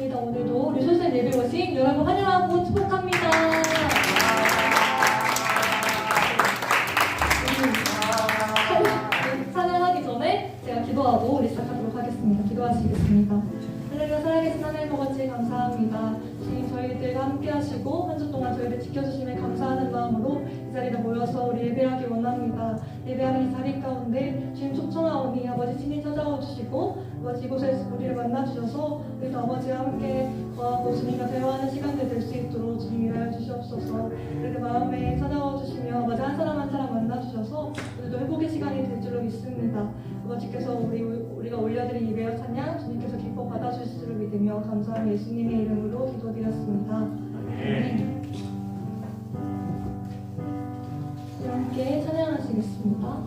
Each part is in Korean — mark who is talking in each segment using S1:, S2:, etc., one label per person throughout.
S1: 반갑습니다. 오늘도 우리 소수의 예배 오신 여러분 환영하고 축복합니다. 찬양하기 전에 제가 기도하고 우리 시작하도록 하겠습니다. 기도하시겠습니다. 하나님 살아계신 하나님 아버지 감사합니다. 주님 저희들과 함께 하시고 한 주 동안 저희를 지켜주심에 감사하는 마음으로 이 자리에 모여서 우리 예배하기 원합니다. 예배하는 이 자리 가운데 주님 촉청하오니 아버지 친히 찾아와 주시고 아버지 이곳에 우리를 만나주셔서 우리도 아버지와 함께 거하고 주님과 대화하는 시간들 될 수 있도록 주님 일하여 주시옵소서. 우리들 마음에 찾아와 주시며 아버지 한 사람 한 사람 만나주셔서 오늘도 회복의 시간이 될 줄로 믿습니다. 아버지께서 우리가 올려드린 예배와 찬양 주님께서 기뻐 받아주실 줄을 믿으며 감사한 예수님의 이름으로 기도드렸습니다. 아멘. 함께 찬양하시겠습니다.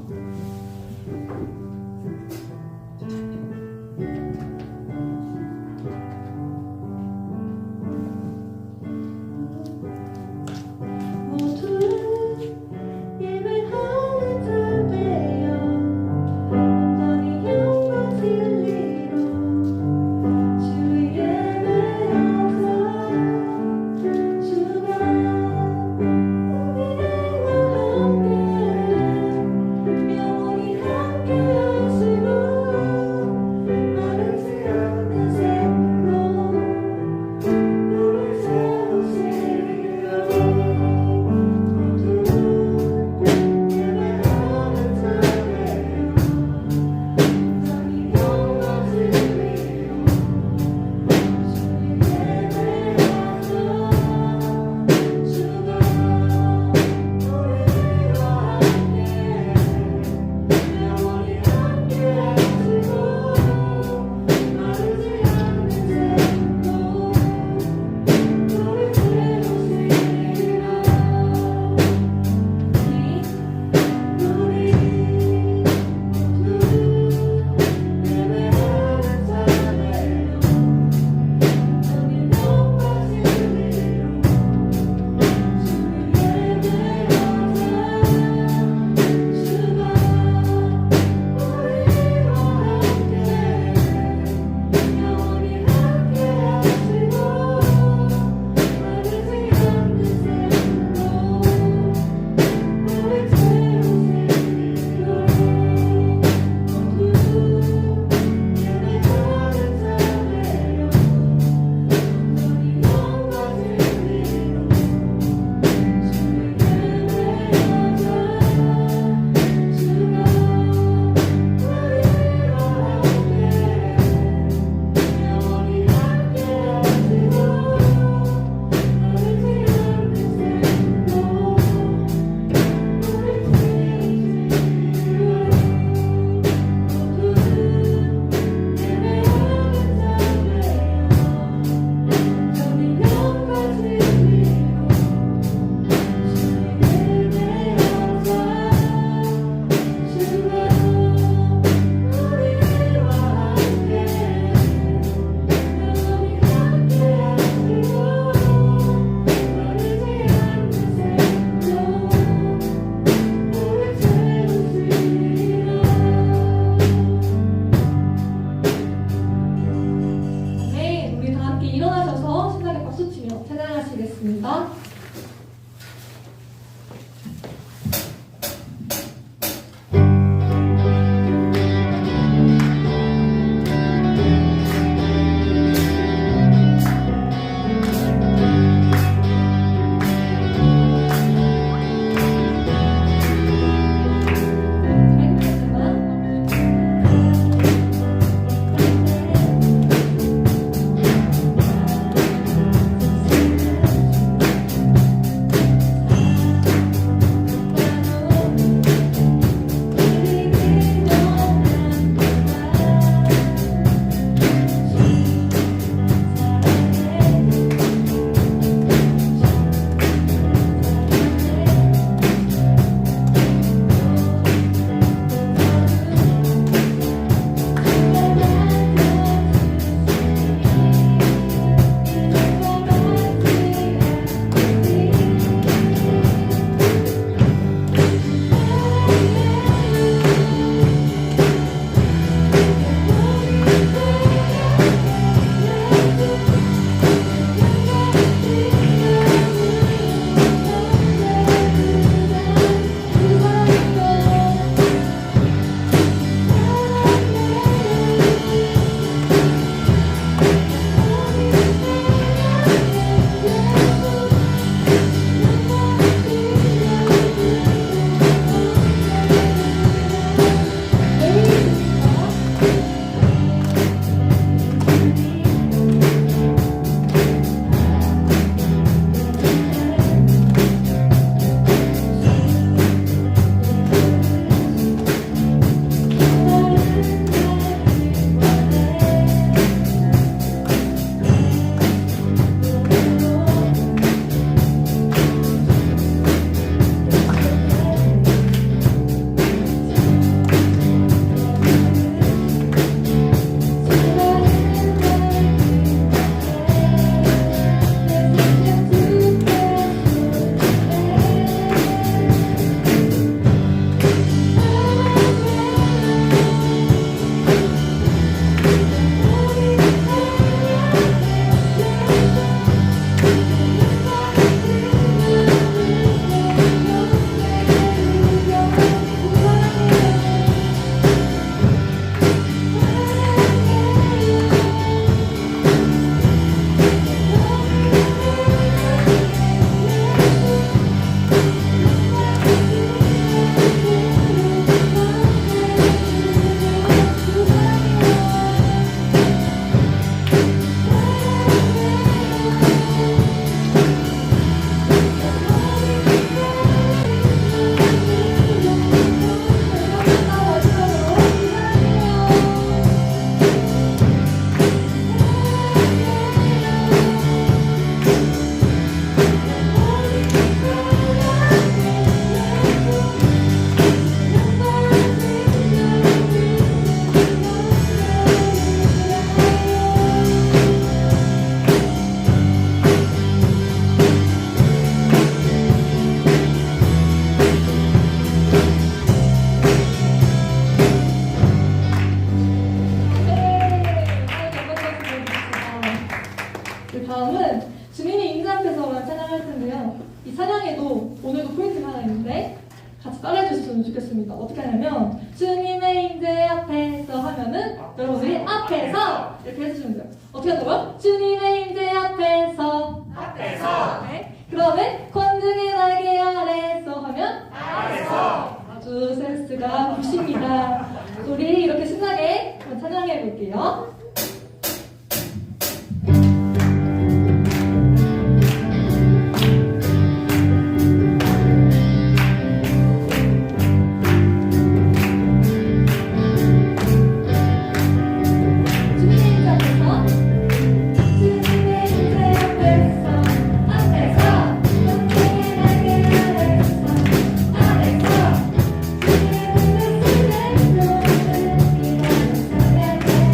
S1: 같이 따라해 주셨으면 좋겠습니다. 어떻게 하냐면 주님의 임재 앞에서 하면은 여러분들이 앞에서 이렇게 해주시면 돼요. 어떻게 한다고요? 주님의 임재 앞에서 네. 그 다음에 권능의 날개 아래서 하면 아래서. 아주 센스가 굿입니다. 우리 이렇게 신나게 한번 찬양해 볼게요.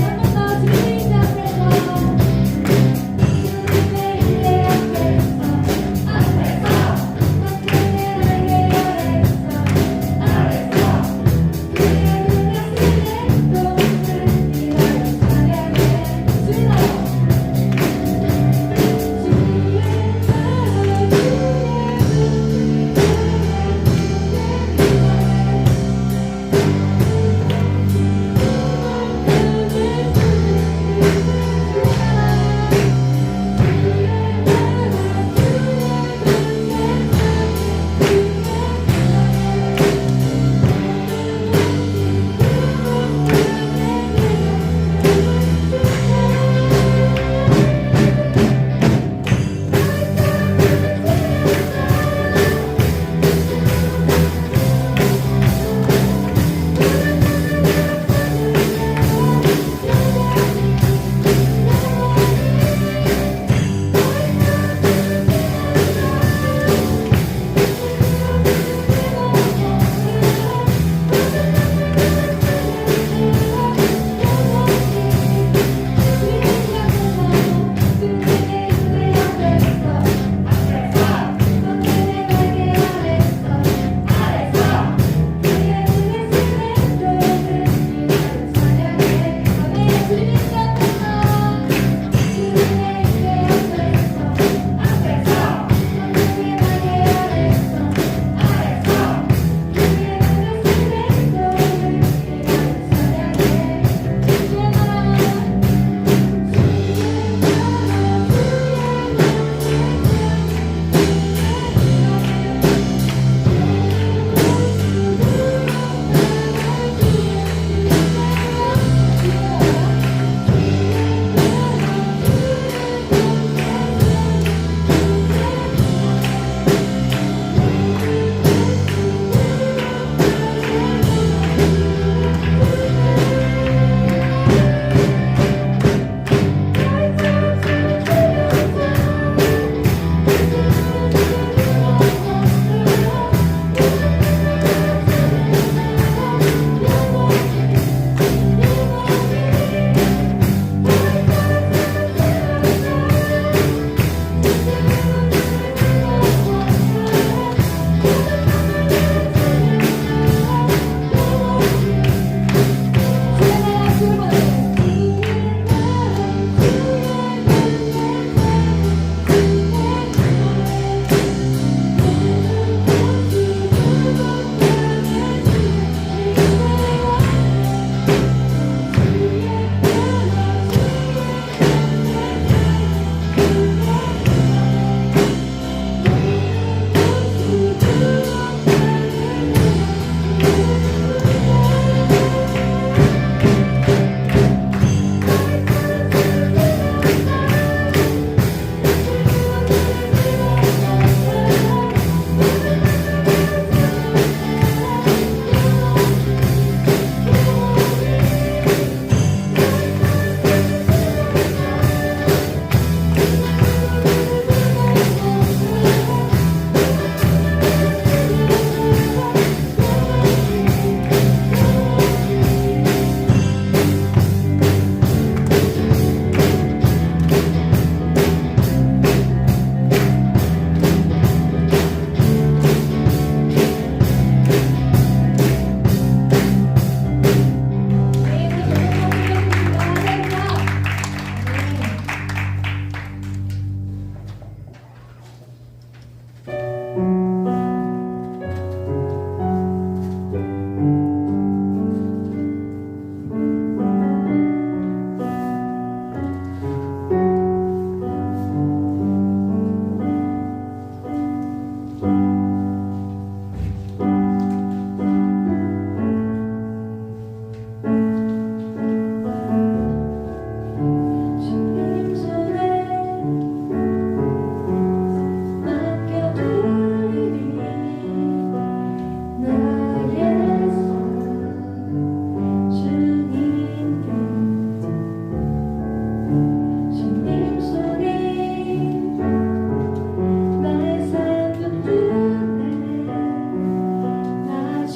S1: 한 번 더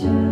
S1: 내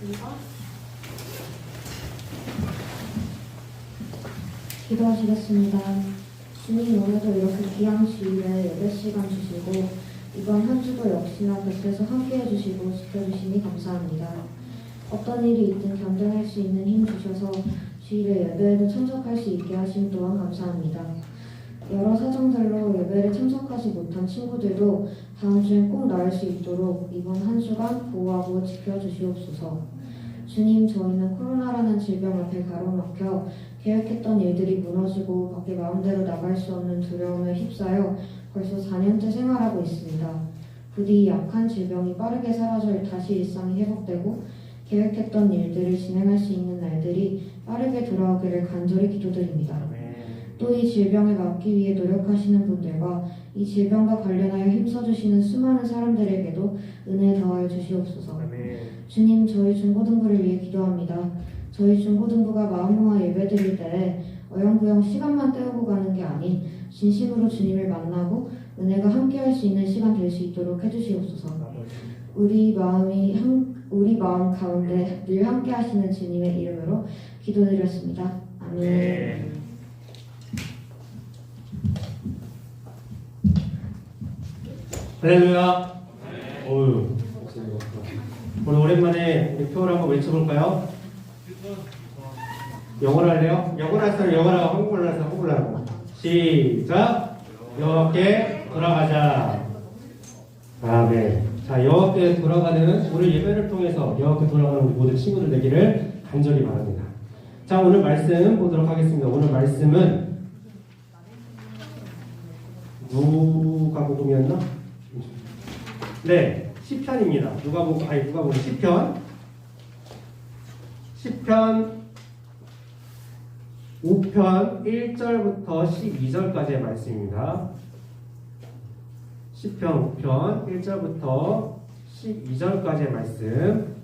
S1: 하겠습니다.
S2: 기도하시겠습니다. 주님, 오늘도 이렇게 귀한 주일에 예배 시간 주시고 이번 한 주도 역시나 곁에서 함께해 주시고 지켜주시니 감사합니다. 어떤 일이 있든 견뎌낼 수 있는 힘 주셔서 주일에 예배에도 참석할 수 있게 하심 또한 감사합니다. 여러 사정들로 예배를 참석하지 못한 친구들도 다음 주엔 꼭 나을 수 있도록 이번 한 주간 보호하고 지켜주시옵소서. 주님, 저희는 코로나라는 질병 앞에 가로막혀 계획했던 일들이 무너지고 밖에 마음대로 나갈 수 없는 두려움에 휩싸여 벌써 4년째 생활하고 있습니다. 부디 약한 질병이 빠르게 사라져 다시 일상이 회복되고 계획했던 일들을 진행할 수 있는 날들이 빠르게 돌아오기를 간절히 기도드립니다. 또 이 질병을 막기 위해 노력하시는 분들과 이 질병과 관련하여 힘써주시는 수많은 사람들에게도 은혜 더하여 주시옵소서. 주님, 저희 중고등부를 위해 기도합니다. 저희 중고등부가 마음 모아 예배드릴 때에 어영부영 시간만 때우고 가는 게 아닌 진심으로 주님을 만나고 은혜가 함께할 수 있는 시간 될 수 있도록 해주시옵소서. 우리 마음 가운데 늘 함께하시는 주님의 이름으로 기도드렸습니다. 아멘.
S3: 할렐루야. 어유. 오늘 오랜만에 우리 표를 한번 외쳐볼까요? 영어로 할래요? 영어로 할 사람 영어로 하고 한국어로 할 사람 한국어로 하고. 시작. 여호와께 돌아가자. 아멘. 자, 여호와께 돌아가는 오늘 예배를 통해서 여호와께 돌아가는 우리 모든 친구들 되기를 간절히 바랍니다. 자, 오늘 말씀 보도록 하겠습니다. 오늘 말씀은 누가복음이었나? 네, 시편입니다. 누가복음 시편 5편 1절부터 12절까지의 말씀입니다. 시편 5편 1절부터 12절까지의 말씀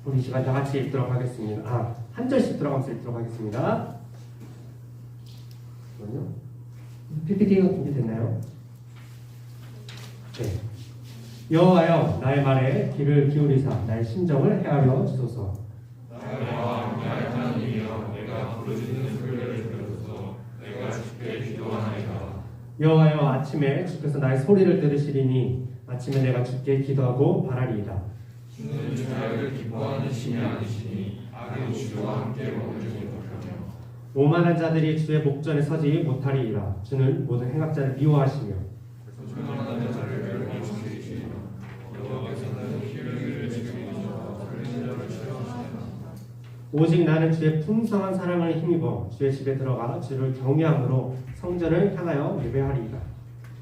S3: 우리 시간 다 같이 읽도록 하겠습니다. 한 절씩 들어가면서 읽도록 하겠습니다. 잠깐만요. PPT가 준비됐나요? 네. 여호와여, 나의 말에 귀를 기울이사 나의 심정을 헤아려 주소서.
S4: 나의 하나님이여, 내가 부르짖는 소리를 들으소서. 내가 주께 기도하나이다.
S3: 여호와여, 아침에 주께서 나의 소리를 들으시리니 아침에 내가 주께 기도하고 바라리이다.
S4: 주는 죄악을 기뻐하는 신이 아니시니 악은 주와 함께 머물지 못하며
S3: 오만한 자들이 주의 목전에 서지 못하리이다. 주는 모든 행악자를 미워하시며
S4: 조만한 자를 멸시시며 여호와께서는 희를 지키시며 살리는 자를 싫어하시나이다.
S3: 오직 나는 주의 풍성한 사랑을 힘입어 주의 집에 들어가 주를 경외함으로 성전을 향하여 예배하리이다.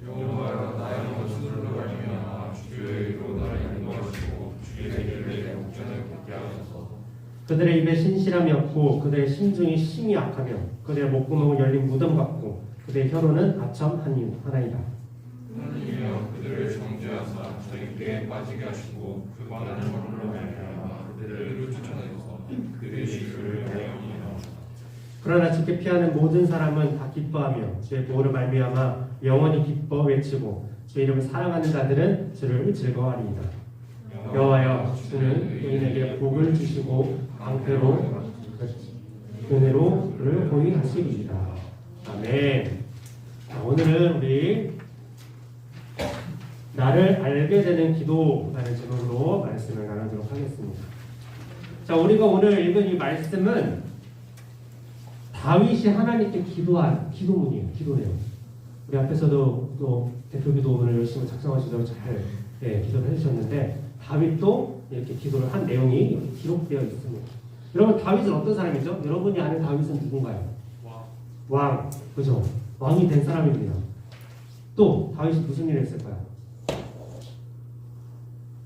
S4: 여호와여, 나의 원수들로 말미암아 주의 의로 나를 인도하시고 주의 길을 내 목전에 걷게 하소서.
S3: 그들의 입에 신실함이 없고 그들의 심중이 심히 약하며 그들의 목구멍은 열린 무덤 같고 그들의 혀로는 아첨 하나이다.
S4: 하나님이여, 그들을 정죄하사 저희께 빠지게 하시고 그 많은 저물로 말미암아 그들을 쫓아내소서. 그들의 실수를 배우니라.
S3: 그러나 주께 피하는 모든 사람은 다 기뻐하며 주의 보호를 말미암아 영원히 기뻐 외치고 주의 이름을 사랑하는 자들은 주를 즐거워하리이다. 여호와여, 주는 의인에게 복을 주시고 방패로 은혜로 그를 호위하시리이다. 아멘. 자, 오늘은 우리 나를 알게 되는 기도라는 제목으로 말씀을 나누도록 하겠습니다. 자, 우리가 오늘 읽은 이 말씀은 다윗이 하나님께 기도한 기도문이에요. 기도네요. 우리 앞에서도 또 대표 기도문을 열심히 작성하시도록 잘 기도를 해주셨는데 다윗도 이렇게 기도를 한 내용이 이렇게 기록되어 있습니다. 여러분, 다윗은 어떤 사람이죠? 여러분이 아는 다윗은 누군가요? 왕. 그죠? 왕이 된 사람입니다. 또 다윗이 무슨 일을 했을까요?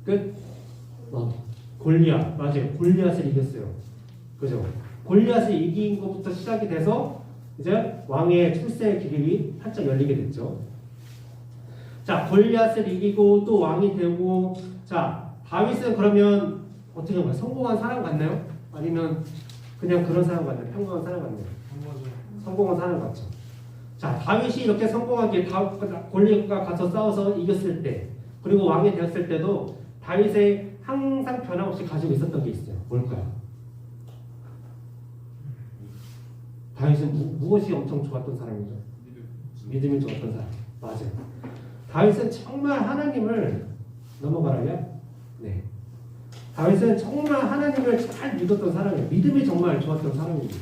S3: 끝? 골리앗. 맞아요. 골리앗을 이겼어요. 그죠? 골리앗을 이긴 것부터 시작이 돼서 이제 왕의 출세의 길이 활짝 열리게 됐죠. 자, 골리앗을 이기고 또 왕이 되고, 자, 다윗은 그러면 어떻게 한 거예요? 성공한 사람 같나요? 아니면 그냥 그런 사람 같나요? 평범한 사람 같나요? 성공한 사람 같죠. 자, 다윗이 이렇게 성공하게 골리앗과 가서 싸워서 이겼을 때, 그리고 왕이 되었을 때도 다윗의 항상 변함없이 가지고 있었던 게 있어요. 뭘까요? 다윗은 무엇이 엄청 좋았던 사람이죠? 믿음이 좋았던 사람. 맞아요. 다윗은 정말 하나님을 넘어가라요? 네. 다윗은 정말 하나님을 잘 믿었던 사람이에요. 믿음이 정말 좋았던 사람입니다.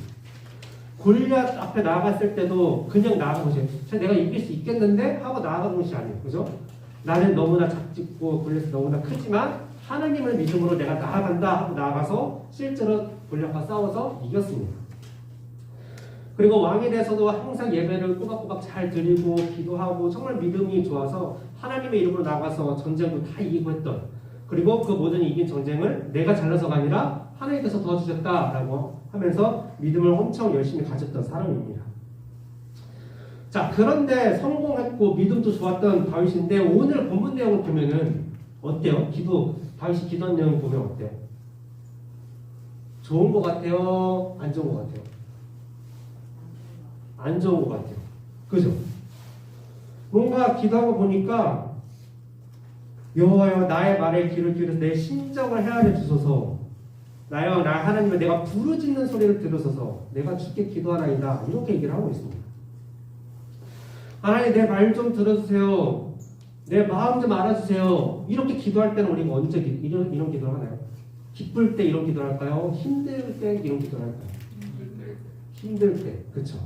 S3: 골리앗 앞에 나아갔을 때도 그냥 나아간 것이 내가 이길 수 있겠는데 하고 나아간 것이 아니에요. 그죠? 나는 너무나 작짓고 골리앗이 너무나 크지만 하나님을 믿음으로 내가 나아간다 하고 나아가서 실제로 골리앗과 싸워서 이겼습니다. 그리고 왕에 대해서도 항상 예배를 꼬박꼬박 잘 드리고 기도하고 정말 믿음이 좋아서 하나님의 이름으로 나가서 전쟁도 다 이기고 했던, 그리고 그 모든 이긴 전쟁을 내가 잘나서가 아니라 하나님께서 도와주셨다라고 하면서 믿음을 엄청 열심히 가졌던 사람입니다. 자, 그런데 성공했고 믿음도 좋았던 다윗인데 오늘 본문 내용을 보면은 어때요? 다윗이 기도한 내용 보면 어때요? 좋은 것 같아요? 안 좋은 것 같아요? 안 좋은 것 같아요. 그죠? 뭔가 기도하고 보니까 여호와여 나의 말에 귀를 기울여서 내 심정을 헤아려 주소서. 나여 나 하나님을 내가 부르짖는 소리를 들으소서. 내가 주께 기도하나이다. 이렇게 얘기를 하고 있습니다. 하나님 내 말 좀 들어주세요. 내 마음 좀 알아주세요. 이렇게 기도할 때는 우리가 언제 이런 기도를 하나요? 기쁠 때 이런 기도를 할까요? 힘들 때 이런 기도를 할까요? 힘들 때. 그쵸?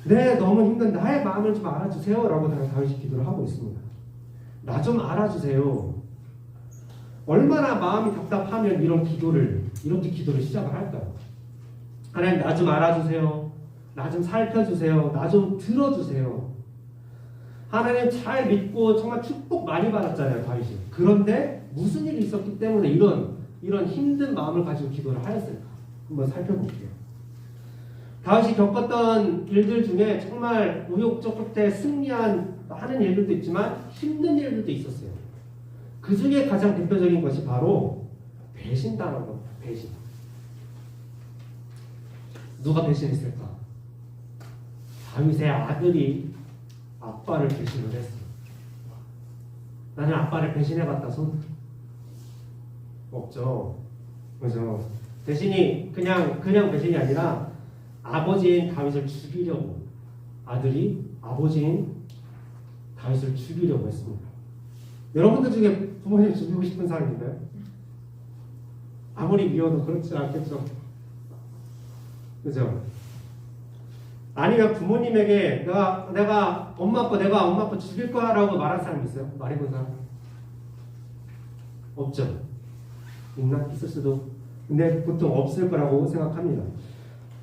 S3: 네, 너무 힘든 나의 마음을 좀 알아주세요. 라고 다윗이 기도를 하고 있습니다. 나 좀 알아주세요. 얼마나 마음이 답답하면 이렇게 기도를 시작을 할까요? 하나님 나 좀 알아주세요. 나 좀 살펴주세요. 나 좀 들어주세요. 하나님 잘 믿고 정말 축복 많이 받았잖아요, 다윗이. 그런데 무슨 일이 있었기 때문에 이런 힘든 마음을 가지고 기도를 하였을까? 한번 살펴볼게요. 다윗이 겪었던 일들 중에 정말 우욕적 끝에 승리하는 일들도 있지만 힘든 일들도 있었어요. 그 중에 가장 대표적인 것이 바로 배신당한 겁니다. 배신. 누가 배신했을까? 다윗의 아들이 아빠를 배신을 했어요. 나는 아빠를 배신해봤다 손? 없죠. 그죠? 배신이 그냥 배신이 아니라 아버지인 다윗을 죽이려고, 아들이 아버지인 다윗을 죽이려고 했습니다. 여러분들 중에 부모님 죽이고 싶은 사람 있나요? 아무리 미워도 그렇지 않겠죠. 그죠? 아니면 부모님에게 내가 엄마 아빠 죽일 거야 라고 말한 사람 있어요? 말해본 사람? 없죠. 있나? 있을 수도. 근데 보통 없을 거라고 생각합니다.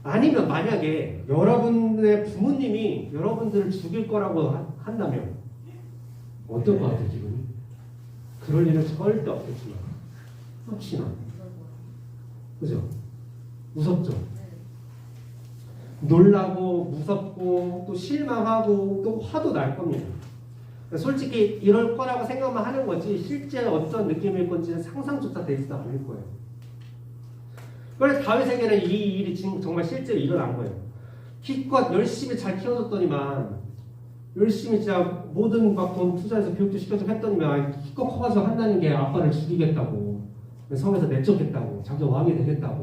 S3: 아니면 만약에 여러분의 부모님이 여러분들을 죽일 거라고 한다면 어떨 것 같아요, 기분이? 그럴 일은 절대 없겠지만 혹시나. 그죠? 무섭죠? 놀라고 무섭고 또 실망하고 또 화도 날 겁니다. 솔직히 이럴 거라고 생각만 하는 거지 실제 어떤 느낌일 건지는 상상조차 되지도 않을 거예요. 그래서 다윗에게는 이 일이 정말 실제로 일어난 거예요. 기껏 열심히 잘 키워줬더니만, 열심히 진짜 모든 돈 투자해서 교육도 시켜주고 했더니만 기껏 커가지고 한다는 게 아빠를 죽이겠다고, 성에서 내쫓겠다고, 자기 왕이 되겠다고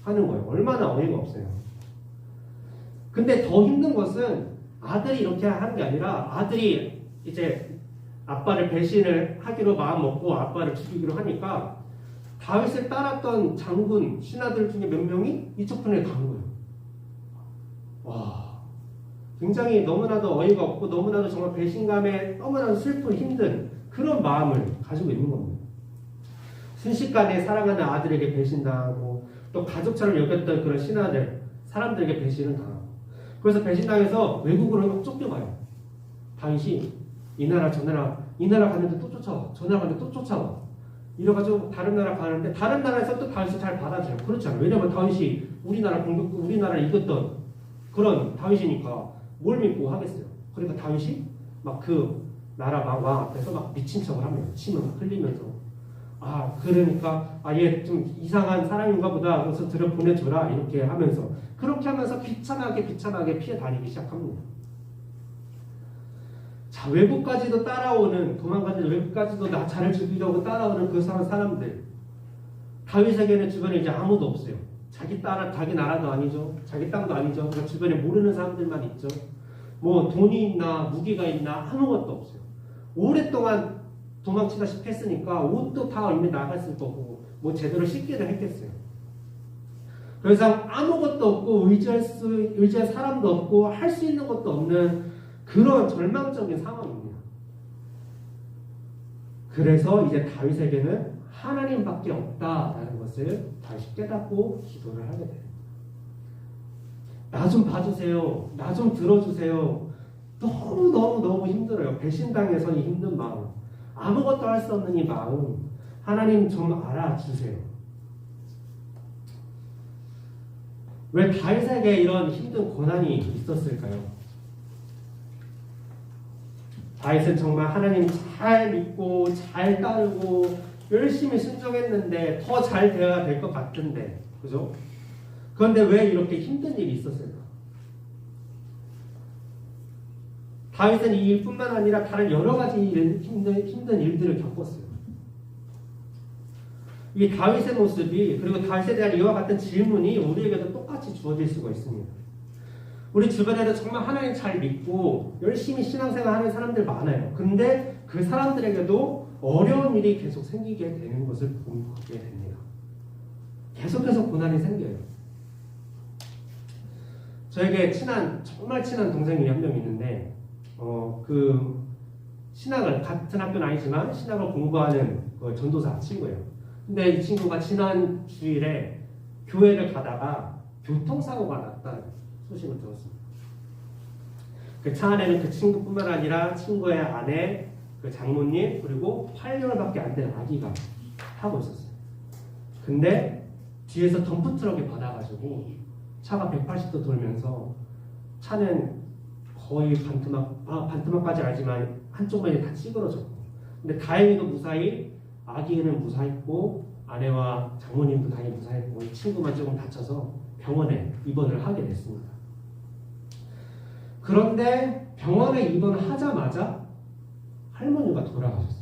S3: 하는 거예요. 얼마나 어이가 없어요. 근데 더 힘든 것은 아들이 이렇게 하는 게 아니라 아들이 이제 아빠를 배신을 하기로 마음 먹고 아빠를 죽이기로 하니까 다윗을 따랐던 장군, 신하들 중에 몇 명이 이쪽 편에 간 거예요. 와, 굉장히 너무나도 어이가 없고 너무나도 정말 배신감에 너무나도 슬픈 힘든 그런 마음을 가지고 있는 겁니다. 순식간에 사랑하는 아들에게 배신당하고 또 가족처럼 여겼던 그런 신하들, 사람들에게 배신을 당하고, 그래서 배신당해서 외국으로 쫓겨가요. 다윗이 이 나라 저 나라, 이 나라 가는데 또 쫓아와, 저 나라 가는데 또 쫓아와. 이래가지고 다른 나라 가는데 다른 나라에서 또 다윗을 잘 받아줘요. 그렇지 않아요. 왜냐면 다윗이 우리나라를 이겼던 그런 다윗이니까 뭘 믿고 하겠어요. 그러니까 다윗이 막 그 나라 왕 앞에서 막 미친 척을 하면 침을 막 흘리면서, 그러니까 얘 좀 이상한 사람인가 보다, 그래서 들여보내줘라 이렇게 하면서, 그렇게 하면서 귀찮게 피해 다니기 시작합니다. 자, 외국까지도 따라오는, 도망가는 외국까지도 나를 죽이려고 따라오는 그 사람들. 다윗에게는 주변에 이제 아무도 없어요. 자기 나라도 아니죠. 자기 땅도 아니죠. 그러니까 주변에 모르는 사람들만 있죠. 뭐 돈이 있나 무기가 있나 아무것도 없어요. 오랫동안 도망치다시피 했으니까 옷도 다 이미 나갔을 거고 뭐 제대로 씻기를 했겠어요. 그 이상 아무것도 없고 의지할 사람도 없고 할 수 있는 것도 없는 그런 절망적인 상황입니다. 그래서 이제 다윗에게는 하나님밖에 없다라는 것을 다시 깨닫고 기도를 하게 돼요. 나 좀 봐주세요. 나 좀 들어주세요. 너무 힘들어요. 배신당해서 이 힘든 마음, 아무것도 할 수 없는 이 마음, 하나님 좀 알아주세요. 왜 다윗에게 이런 힘든 고난이 있었을까요? 다윗은 정말 하나님 잘 믿고 잘 따르고 열심히 순종했는데 더 잘 되어야 될 것 같은데, 그죠? 그런데 왜 이렇게 힘든 일이 있었을까? 다윗은 이 일뿐만 아니라 다른 여러 가지 힘든 일들을 겪었어요. 이 다윗의 모습이, 그리고 다윗에 대한 이와 같은 질문이 우리에게도 똑같이 주어질 수가 있습니다. 우리 주변에도 정말 하나님 잘 믿고 열심히 신앙생활 하는 사람들 많아요. 근데 그 사람들에게도 어려운 일이 계속 생기게 되는 것을 보게 됩니다. 계속해서 고난이 생겨요. 저에게 정말 친한 동생이 한 명 있는데, 그 신학을, 같은 학교는 아니지만 신학을 공부하는 그 전도사 친구예요. 근데 이 친구가 지난 주일에 교회를 가다가 교통사고가 났다는 소식을 들었습니다. 그 차 안에는 그 친구뿐만 아니라 친구의 아내, 그 장모님, 그리고 8개월밖에 안 된 아기가 타고 있었어요. 근데 뒤에서 덤프트럭이 받아가지고 차가 180도 돌면서 차는 거의 반토막까지 알지만 한쪽 면이 다 찌그러졌고, 근데 다행히도 무사히 아기는 무사했고 아내와 장모님도 다행히 무사했고 이 친구만 조금 다쳐서 병원에 입원을 하게 됐습니다. 그런데 병원에 입원하자마자 할머니가 돌아가셨어요.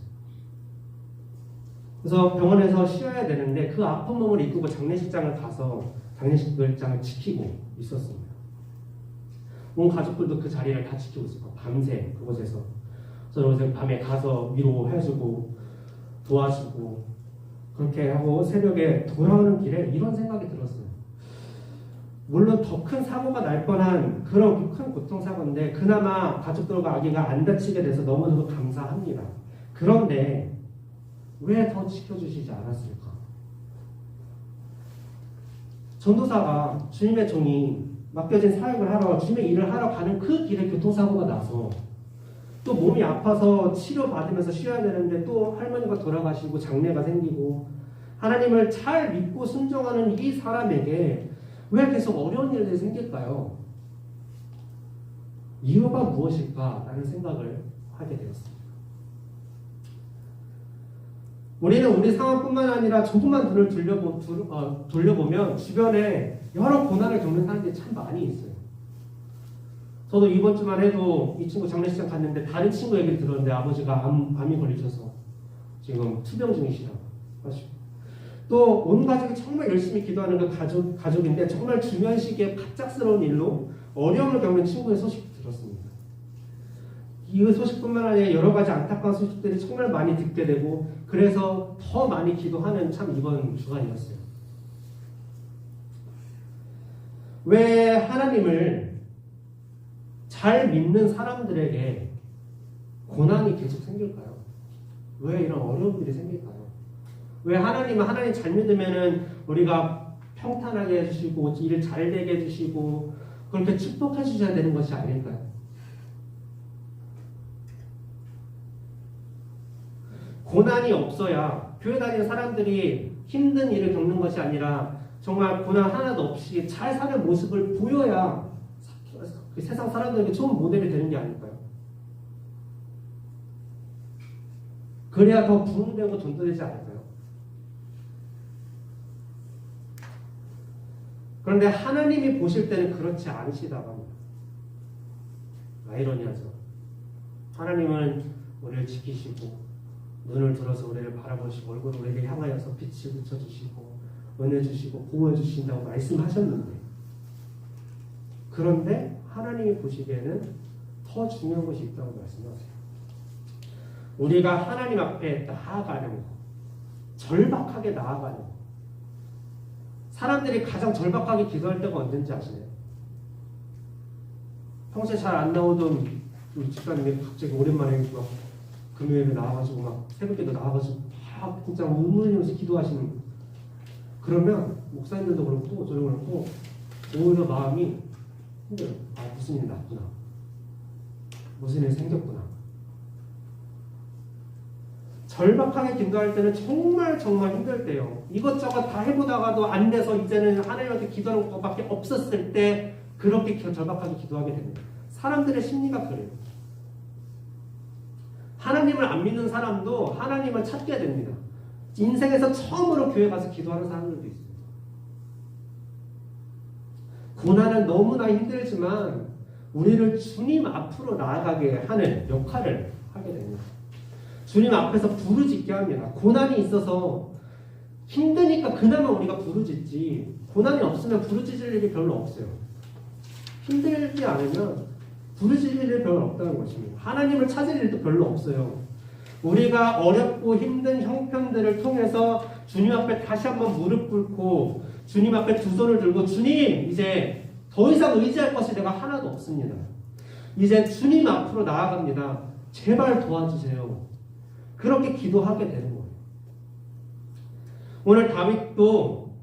S3: 그래서 병원에서 쉬어야 되는데 그 아픈 몸을 이끌고 장례식장을 가서 장례식장을 지키고 있었습니다. 온 가족들도 그 자리를 다 지키고 있었고 밤새 그곳에서 저는 밤에 가서 위로해주고 도와주고 그렇게 하고 새벽에 돌아오는 길에 이런 생각이 들었어요. 물론 더 큰 사고가 날 뻔한 그런 큰 교통사고인데 그나마 가족들과 아기가 안 다치게 돼서 너무너무 감사합니다. 그런데 왜 더 지켜주시지 않았을까? 전도사가 주님의 종이 맡겨진 사역을 하러, 주님의 일을 하러 가는 그 길에 교통사고가 나서 또 몸이 아파서 치료받으면서 쉬어야 되는데 또 할머니가 돌아가시고 장례가 생기고 하나님을 잘 믿고 순종하는 이 사람에게 왜 계속 어려운 일들이 생길까요? 이유가 무엇일까라는 생각을 하게 되었습니다. 우리는 우리 상황뿐만 아니라 조금만 눈을 돌려보면 주변에 여러 고난을 겪는 사람들이 참 많이 있어요. 저도 이번 주만 해도 이 친구 장례식장 갔는데 다른 친구 얘기를 들었는데 아버지가 암이 걸리셔서 지금 투병 중이시다고 하시고 또 온 가족이 정말 열심히 기도하는 그 가족인데 정말 중요한 시기에 갑작스러운 일로 어려움을 겪는 친구의 소식을 들었습니다. 이 소식뿐만 아니라 여러 가지 안타까운 소식들이 정말 많이 듣게 되고 그래서 더 많이 기도하는 참 이번 주간이었어요. 왜 하나님을 잘 믿는 사람들에게 고난이 계속 생길까요? 왜 이런 어려운 일이 생길까요? 왜 하나님 잘 믿으면은 우리가 평탄하게 해주시고 일을 잘 되게 해주시고 그렇게 축복해 주셔야 되는 것이 아닐까요? 고난이 없어야 교회 다니는 사람들이 힘든 일을 겪는 것이 아니라 정말 고난 하나도 없이 잘 사는 모습을 보여야 그 세상 사람들에게 좋은 모델이 되는 게 아닐까요? 그래야 더 부흥되고 전도되지 않을까요? 그런데 하나님이 보실 때는 그렇지 않으시다고 합니다. 아이러니하죠. 하나님은 우리를 지키시고 눈을 들어서 우리를 바라보시고 얼굴을 우리를 향하여서 빛을 비춰주시고 은혜 주시고 보호해 주신다고 말씀하셨는데, 그런데 하나님이 보시기에는 더 중요한 것이 있다고 말씀하세요. 우리가 하나님 앞에 나아가는 것, 절박하게 나아가는 것. 사람들이 가장 절박하게 기도할 때가 언제인지 아시나요? 평소에 잘 안 나오던 우리 집사님이 갑자기 오랜만에 막 금요일에 나와가지고 막 새벽에도 나와가지고 막 진짜 울면서 기도하시는 거예요. 그러면 목사님들도 그렇고 저도 그렇고 오히려 마음이 힘들어요. 아, 무슨 일이 났구나, 무슨 일이 생겼구나. 절박하게 기도할 때는 정말 힘들 때요. 이것저것 다 해보다가도 안 돼서 이제는 하나님한테 기도하는 것밖에 없었을 때 그렇게 절박하게 기도하게 됩니다. 사람들의 심리가 그래요. 하나님을 안 믿는 사람도 하나님을 찾게 됩니다. 인생에서 처음으로 교회 가서 기도하는 사람들도 있습니다. 고난은 너무나 힘들지만 우리를 주님 앞으로 나아가게 하는 역할을 하게 됩니다. 주님 앞에서 부르짖게 합니다. 고난이 있어서 힘드니까 그나마 우리가 부르짖지, 고난이 없으면 부르짖을 일이 별로 없어요. 힘들지 않으면 부르짖을 일이 별로 없다는 것입니다. 하나님을 찾을 일도 별로 없어요. 우리가 어렵고 힘든 형편들을 통해서 주님 앞에 다시 한번 무릎 꿇고 주님 앞에 두 손을 들고, 주님, 이제 더 이상 의지할 것이 내가 하나도 없습니다. 이제 주님 앞으로 나아갑니다. 제발 도와주세요. 그렇게 기도하게 되는 거예요. 오늘 다윗도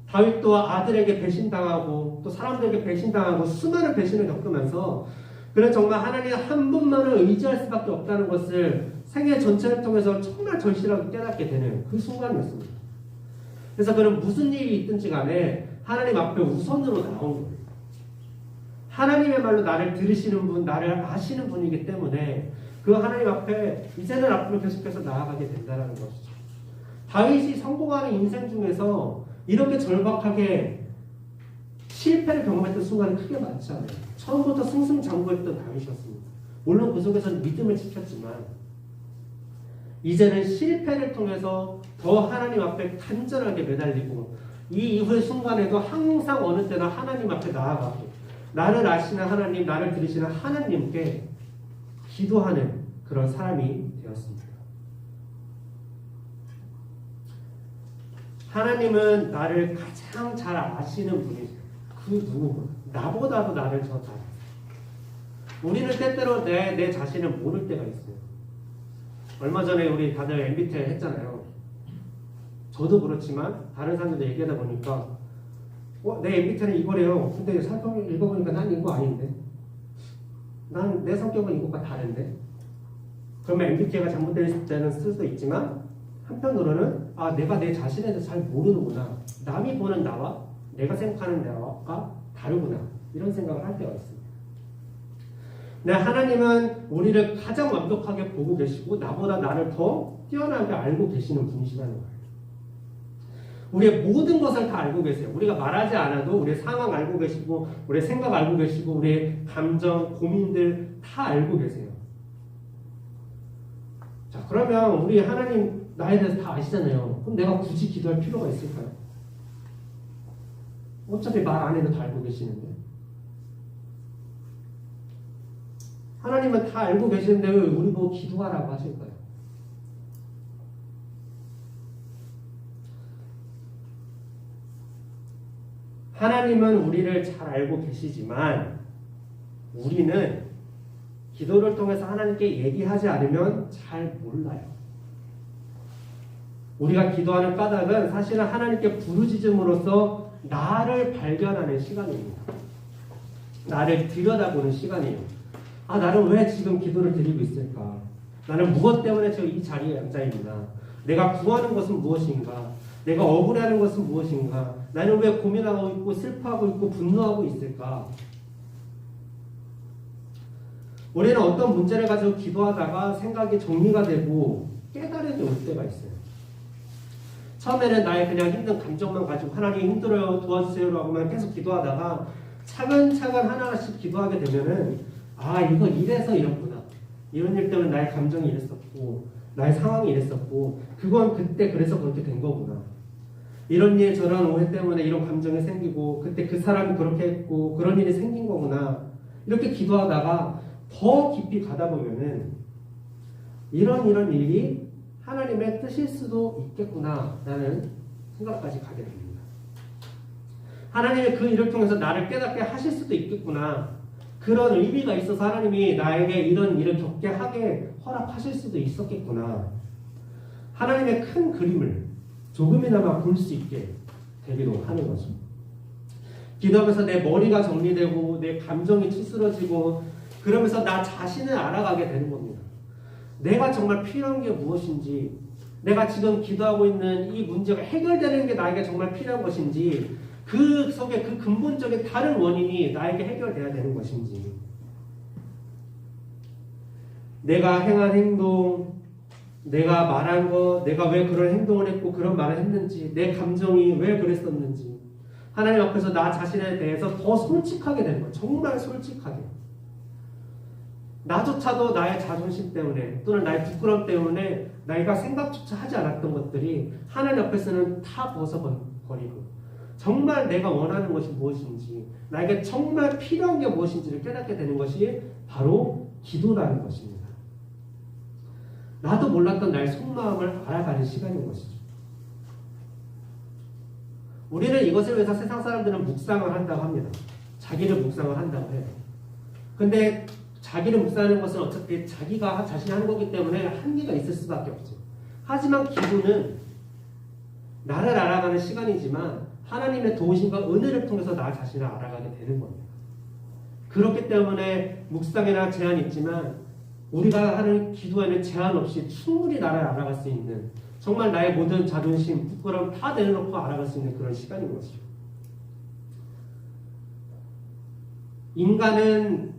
S3: 다윗도 아들에게 배신당하고 또 사람들에게 배신당하고 수많은 배신을 겪으면서 그는 정말 하나님 한 분만을 의지할 수밖에 없다는 것을 생애 전체를 통해서 정말 절실하게 깨닫게 되는 그 순간이었습니다. 그래서 그는 무슨 일이 있든지 간에 하나님 앞에 우선으로 나온 거예요. 하나님의 말로 나를 들으시는 분, 나를 아시는 분이기 때문에 그 하나님 앞에 이제는 앞으로 계속해서 나아가게 된다는 것이죠. 다윗이 성공하는 인생 중에서 이렇게 절박하게 실패를 경험했던 순간이 크게 많지 않아요. 처음부터 승승장구했던 다윗이었습니다. 물론 그 속에서는 믿음을 지켰지만 이제는 실패를 통해서 더 하나님 앞에 간절하게 매달리고 이 이후의 순간에도 항상 어느 때나 하나님 앞에 나아가고 나를 아시는 하나님, 나를 들으시는 하나님께 기도하는 그런 사람이 되었습니다. 하나님은 나를 가장 잘 아시는 분이세요. 그 누구보다, 나보다도 나를 더 잘 아세요. 우리는 때때로 내 자신을 모를 때가 있어요. 얼마 전에 우리 다들 MBTI 했잖아요. 저도 그렇지만 다른 사람들도 얘기하다 보니까 내 MBTI는 이거래요. 근데 살펴 읽어보니까 난 이거 아닌데, 난 내 성격은 이것과 다른데. 그러면 MBTI가 잘못될 때는 쓸 수도 있지만 한편으로는 내가 내 자신에 대해서 잘 모르는구나, 남이 보는 나와 내가 생각하는 나와 다르구나, 이런 생각을 할 때가 있습니다. 네, 하나님은 우리를 가장 완벽하게 보고 계시고 나보다 나를 더 뛰어나게 알고 계시는 분이시라는 거예요. 우리의 모든 것을 다 알고 계세요. 우리가 말하지 않아도 우리의 상황 알고 계시고 우리의 생각 알고 계시고 우리의 감정, 고민들 다 알고 계세요. 자, 그러면 우리 하나님 나에 대해서 다 아시잖아요. 그럼 내가 굳이 기도할 필요가 있을까요? 어차피 말 안 해도 다 알고 계시는데. 하나님은 다 알고 계시는데 왜 우리 보고 기도하라고 하실까요? 하나님은 우리를 잘 알고 계시지만 우리는 기도를 통해서 하나님께 얘기하지 않으면 잘 몰라요. 우리가 기도하는 까닭은 사실은 하나님께 부르짖음으로써 나를 발견하는 시간입니다. 나를 들여다보는 시간이에요. 나는 왜 지금 기도를 드리고 있을까? 나는 무엇 때문에 지금 이 자리에 앉아있나? 내가 구하는 것은 무엇인가? 내가 억울해하는 것은 무엇인가? 나는 왜 고민하고 있고 슬퍼하고 있고 분노하고 있을까? 우리는 어떤 문제를 가지고 기도하다가 생각이 정리가 되고 깨달음이 올 때가 있어요. 처음에는 나의 그냥 힘든 감정만 가지고 하나님 힘들어요 도와주세요라고만 계속 기도하다가 차근차근 하나씩 기도하게 되면은 아 이거 이래서 이렇구나. 이런 일 때문에 나의 감정이 이랬었고 나의 상황이 이랬었고 그건 그때 그래서 그렇게 된 거구나. 이런 일 저런 오해 때문에 이런 감정이 생기고 그때 그 사람이 그렇게 했고 그런 일이 생긴 거구나. 이렇게 기도하다가 더 깊이 가다 보면은 이런 일이 하나님의 뜻일 수도 있겠구나라는 생각까지 가게 됩니다. 하나님이 그 일을 통해서 나를 깨닫게 하실 수도 있겠구나. 그런 의미가 있어서 하나님이 나에게 이런 일을 겪게 하게 허락하실 수도 있었겠구나. 하나님의 큰 그림을 조금이나마 볼 수 있게 되기도 하는 거죠. 기도하면서 내 머리가 정리되고 내 감정이 추스러지고 그러면서 나 자신을 알아가게 되는 겁니다. 내가 정말 필요한 게 무엇인지, 내가 지금 기도하고 있는 이 문제가 해결되는 게 나에게 정말 필요한 것인지, 그 속에 그 근본적인 다른 원인이 나에게 해결돼야 되는 것인지, 내가 행한 행동, 내가 말한 것, 내가 왜 그런 행동을 했고 그런 말을 했는지, 내 감정이 왜 그랬었는지, 하나님 앞에서 나 자신에 대해서 더 솔직하게 되는 거예요. 정말 솔직하게. 나조차도 나의 자존심 때문에 또는 나의 부끄러움 때문에 내가 생각조차 하지 않았던 것들이 하나님 앞에서는 다 벗어버리고 정말 내가 원하는 것이 무엇인지, 나에게 정말 필요한 게 무엇인지를 깨닫게 되는 것이 바로 기도라는 것입니다. 나도 몰랐던 나의 속마음을 알아가는 시간인 것이죠. 우리는 이것을 위해서 세상 사람들은 묵상을 한다고 합니다. 자기를 묵상을 한다고 해요. 근데 자기를 묵상하는 것은 어차피 자기가 자신이 하는 거기 때문에 한계가 있을 수밖에 없죠. 하지만 기도는 나를 알아가는 시간이지만 하나님의 도우심과 은혜를 통해서 나 자신을 알아가게 되는 겁니다. 그렇기 때문에 묵상에나 제한이 있지만 우리가 하는 기도에는 제한 없이 충분히 나를 알아갈 수 있는, 정말 나의 모든 자존심, 부끄러움 다 내려놓고 알아갈 수 있는 그런 시간인 것이죠. 인간은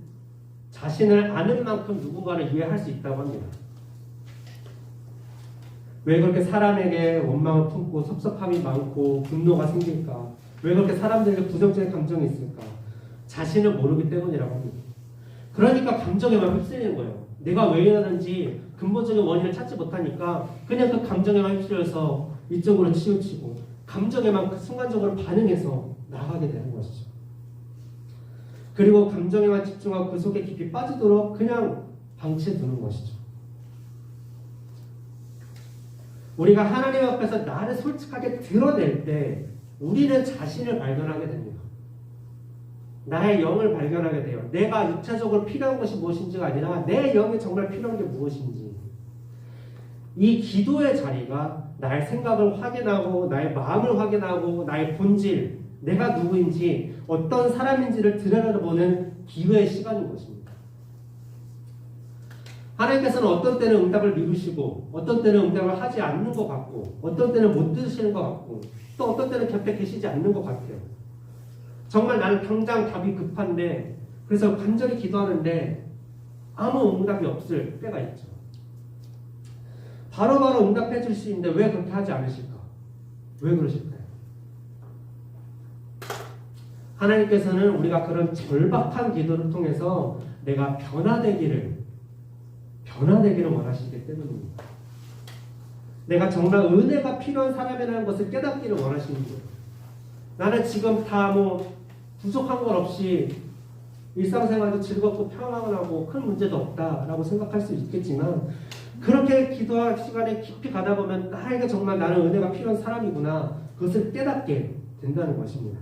S3: 자신을 아는 만큼 누군가를 이해할 수 있다고 합니다. 왜 그렇게 사람에게 원망을 품고 섭섭함이 많고 분노가 생길까? 왜 그렇게 사람들에게 부정적인 감정이 있을까? 자신을 모르기 때문이라고 합니다. 그러니까 감정에만 휩쓸리는 거예요. 내가 왜 이러는지 근본적인 원인을 찾지 못하니까 그냥 그 감정에만 휩쓸려서 이쪽으로 치우치고 감정에만 순간적으로 반응해서 나가게 되는 것이죠. 그리고 감정에만 집중하고 그 속에 깊이 빠지도록 그냥 방치해두는 것이죠. 우리가 하나님 앞에서 나를 솔직하게 드러낼 때 우리는 자신을 발견하게 됩니다. 나의 영을 발견하게 돼요. 내가 육체적으로 필요한 것이 무엇인지가 아니라 내 영이 정말 필요한 게 무엇인지. 이 기도의 자리가 나의 생각을 확인하고 나의 마음을 확인하고 나의 본질, 내가 누구인지 어떤 사람인지를 들여다보는 기회의 시간인 것입니다. 하나님께서는 어떤 때는 응답을 미루시고 어떤 때는 응답을 하지 않는 것 같고 어떤 때는 못 들으시는 것 같고 또 어떤 때는 곁에 계시지 않는 것 같아요. 정말 나는 당장 답이 급한데 그래서 간절히 기도하는데 아무 응답이 없을 때가 있죠. 바로바로 응답해 줄 수 있는데 왜 그렇게 하지 않으실까? 왜 그러실까요? 하나님께서는 우리가 그런 절박한 기도를 통해서 내가 변화되기를 원하시기 때문입니다. 내가 정말 은혜가 필요한 사람이라는 것을 깨닫기를 원하시는 거예요. 나는 지금 다 부족한 건 없이 일상생활도 즐겁고 평안하고 큰 문제도 없다라고 생각할 수 있겠지만 그렇게 기도할 시간에 깊이 가다 보면 나에게 정말 나는 은혜가 필요한 사람이구나, 그것을 깨닫게 된다는 것입니다.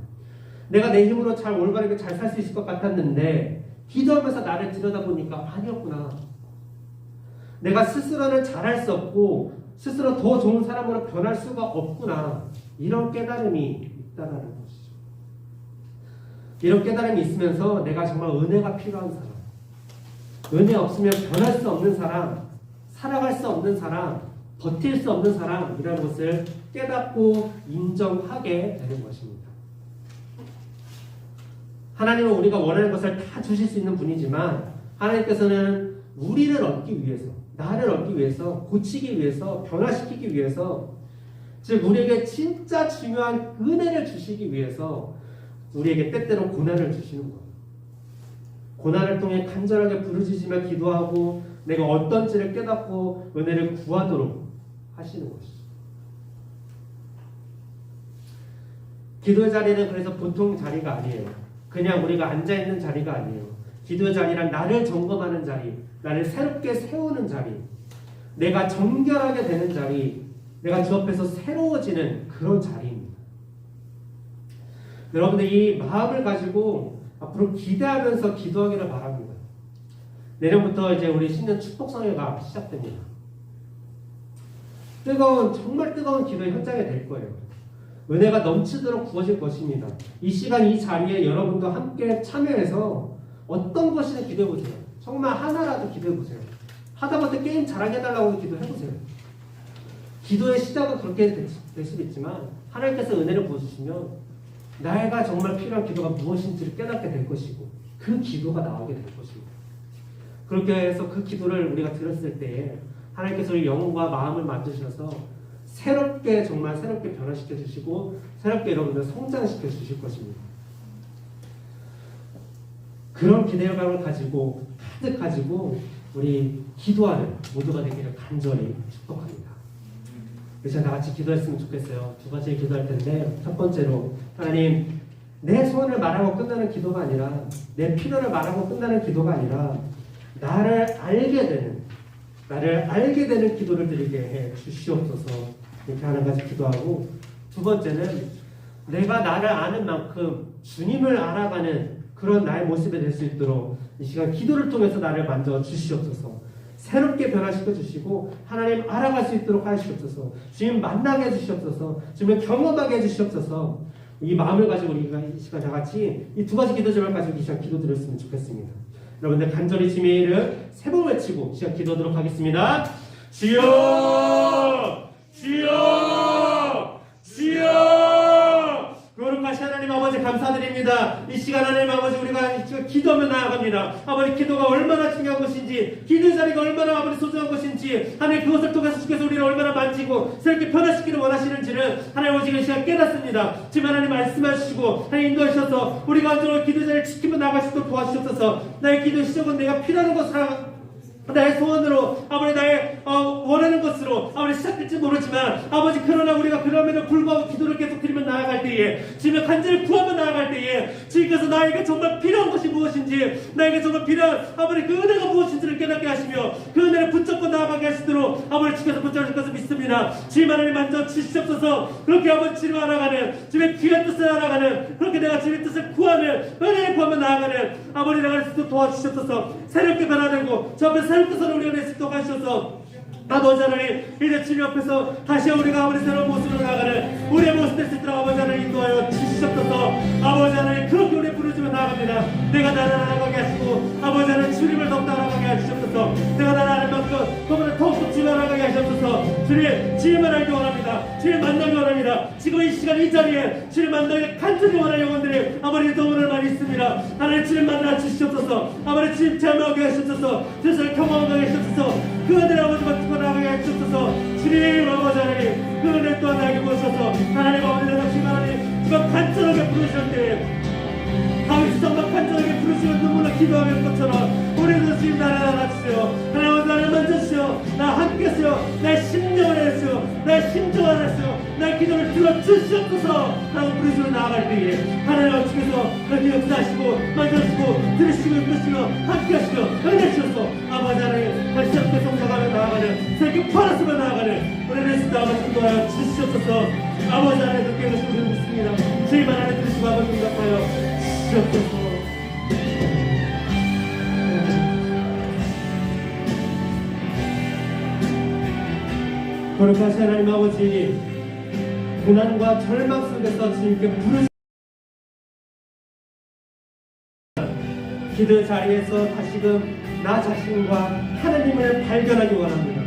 S3: 내가 내 힘으로 잘 올바르게 잘 살 수 있을 것 같았는데 기도하면서 나를 들여다보니까 아니었구나. 내가 스스로는 잘할 수 없고 스스로 더 좋은 사람으로 변할 수가 없구나. 이런 깨달음이 있다는 것이죠. 이런 깨달음이 있으면서 내가 정말 은혜가 필요한 사람, 은혜 없으면 변할 수 없는 사람, 살아갈 수 없는 사람, 버틸 수 없는 사람이라는 것을 깨닫고 인정하게 되는 것입니다. 하나님은 우리가 원하는 것을 다 주실 수 있는 분이지만 하나님께서는 우리를 얻기 위해서, 나를 얻기 위해서, 고치기 위해서, 변화시키기 위해서, 즉 우리에게 진짜 중요한 은혜를 주시기 위해서 우리에게 때때로 고난을 주시는 거예요. 고난을 통해 간절하게 부르짖으며 기도하고 내가 어떤지를 깨닫고 은혜를 구하도록 하시는 것이죠. 기도의 자리는 그래서 보통 자리가 아니에요. 그냥 우리가 앉아있는 자리가 아니에요. 기도의 자리란 나를 점검하는 자리, 나를 새롭게 세우는 자리, 내가 정결하게 되는 자리, 내가 주 앞에서 새로워지는 그런 자리입니다. 여러분들 이 마음을 가지고 앞으로 기대하면서 기도하기를 바랍니다. 내년부터 이제 우리 신년 축복성회가 시작됩니다. 정말 뜨거운 기도의 현장이 될 거예요. 은혜가 넘치도록 부어질 것입니다. 이 시간 이 자리에 여러분도 함께 참여해서 어떤 것이든 기도해보세요. 정말 하나라도 기도해보세요. 하다못해 게임 잘하게 해달라고 기도해보세요. 기도의 시작은 그렇게 될 수도 있지만 하나님께서 은혜를 부어주시면 내가 정말 필요한 기도가 무엇인지를 깨닫게 될 것이고 그 기도가 나오게 될 것입니다. 그렇게 해서 그 기도를 우리가 들었을 때에 하나님께서 우리 영혼과 마음을 만드셔서 새롭게 정말 새롭게 변화시켜 주시고 새롭게 여러분들 성장시켜 주실 것입니다. 그런 기대감을 가지고 가득 가지고 우리 기도하는 모두가 되기를 간절히 축복합니다. 그래서 다 같이 기도했으면 좋겠어요. 두 가지 기도할 텐데 첫 번째로 하나님 내 소원을 말하고 끝나는 기도가 아니라 내 필요를 말하고 끝나는 기도가 아니라 나를 알게 되는 기도를 드리게 해 주시옵소서 이렇게 하나 가지 기도하고 두 번째는 내가 나를 아는 만큼 주님을 알아가는 그런 나의 모습이 될 수 있도록 이 시간 기도를 통해서 나를 만져 주시옵소서. 새롭게 변화시켜 주시고 하나님 알아갈 수 있도록 하시옵소서. 주님 만나게 해주시옵소서. 주님을 경험하게 해주시옵소서. 이 마음을 가지고 우리가 이 시간 다 같이 이 두 가지 기도 제목을 가지고 이 시간 기도드렸으면 좋겠습니다. 여러분들 간절히 주님의 이름 세 번 외치고 이 시간 기도하도록 하겠습니다. 주여 주여 주여. 거룩하신 하나님 아버지 감사드립니다. 이 시간 하나님 아버지 우리가 이 시간 기도하며 나아갑니다. 아버지 기도가 얼마나 중요한 것인지 기도의 자리가 얼마나 아버지 소중한 것인지 하나님 그것을 통해서 주께서 우리를 얼마나 만지고 새롭게 변화시키기를 원하시는지를 하나님 오직 이 시간 깨닫습니다. 지금 하나님 말씀하시고 하나님 인도하셔서 우리가 언제나 기도의 자리를 지키며 나아갈 수 있도록 도와주셔서 나의 기도의 시작은 내가 필요한 것을 나의 소원으로 아버지 나의 원하는 것으로 아버지 시작될지 모르지만 아버지 그러나 우리가 그럼에도 불구하고 기도를 계속 드리며 나아갈 때에 주님의 간절히 구하며 나아갈 때에 주님께서 나에게 정말 필요한 것이 무엇인지 나에게 정말 필요한 아버지 그 은혜가 무엇인지를 깨닫게 하시며 그 은혜를 붙잡고 나아가게 하시도록 아버지 주께서 붙잡으실 것을 믿습니다. 주님 하나님 만져 주시옵소서. 그렇게 아버지 주님을 알아가는 주님의 귀한 뜻을 알아가는 그렇게 내가 주님의 뜻을 구하는 은혜를 구하며 나아가는 아버지 나갈 수 있도록 도와주시옵소서. 새롭게 변화되고 저 앞에 새롭게 서로 우리가 낼 수 있도록 하셔서 아버지 하나님 이제 주님 앞에서 다시 우리가 아버지 새로운 모습으로 나아가는 우리의 모습 될 수 있도록 아버지 하나님 인도하여 주시옵소서. 아버지 하나님 그렇게 우리 부르짖으며 나아갑니다. 내가 나를 알아가게 하시고 아버지 하나님 주님을 더욱더 알아가게 하시옵소서. 내가 나를 아는 만큼 그분을 더욱더 주님 알아가게 하시옵소서. 주님을 알기 원합니다. 주님 만나기 원합니다. 지금 이 시간 이 자리에 주님 만나기 간절히 원하는 영혼들이 아버지 더불어 많이 있습니다. 하나님 주님 만나 주시옵소서. 아버지 주님 체험하게 하시옵소서. 주님을 경험하게 하시옵소서. 그 은혜를 아버지 받고 나가게 하시옵소서. 주님 아버지 하나님 그 은혜 또한 나에게 보셔서 하나님 아버지 내가 주님 하나님 주가 간절하게 부르실 때 다윗이 정말 간절하게 부르시고 눈물로 기도하는 것처럼 우리도 주님 나를 알아주세요. 하나님 아버지 나를 만져주세요. 나 함께 하세요. 나의 심령을 해주세요. 나의 심정을 해주세요. 나의 기도를 들어주시옵소서. 라고 부르시고 나아갈 때에 하나님 아버지께서 그렇게 역사하시고 만져주시고 들으시고 이끄시고 함께 하시고 은혜 주셔서 아버지 하나님 다시 새롭게 성장하며 나아가는 새롭게 팔아서며 나아가는 우리를 진짜 아버지 도와여 주시옵소서. 아버지 하나님 그렇게 해주시고 믿습니다. 주님 하나님 들으시고 아버지 응답하여 주시옵소서. 거룩하신 하나님 아버지 고난과 절망 속에서 주님께 부르시 기도의 자리에서 다시금 나 자신과 하나님을 발견하기 원합니다.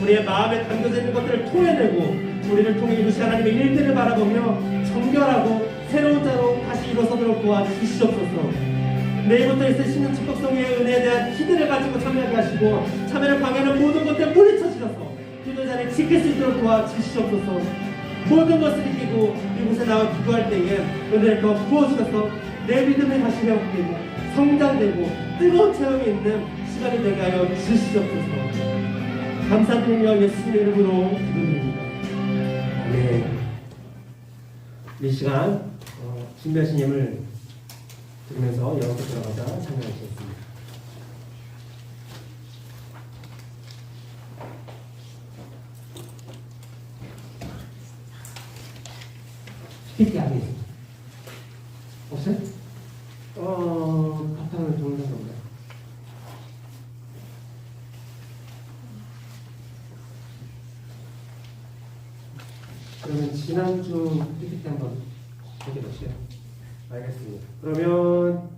S3: 우리의 마음에 담겨져 있는 것들을 토해내고 우리를 통해 이루신 하나님의 일들을 바라보며 정결하고 새로운 자로 다시 일어서도록 도와주시옵소서. 내일부터 있으시는 축복성의 은혜에 대한 기대를 가지고 참여하게 하시고 참여를 방해하는 모든 것들을 물리쳐 주셔서 기도 자리에 지킬 수 있도록 도와주시옵소서. 모든 것을 이기고 이곳에 나와 기도할 때에 은혜가 부어주셔서 내 믿음이 다시 회복되고 성장되고 뜨거운 체험이 있는 시간이 되게 하여 주시옵소서. 감사드리며 예수님의 이름으로 기도드립니다. 아멘. 이 시간 준비하신 예물 들으면서 영어로 들어가자 참여하시겠습니다. PPT 안에 있습니다. 없어요? 바탕을 동영상 없나요? 그러면 지난주 PPT 한번 보게 되시죠. 알겠습니다. 그러면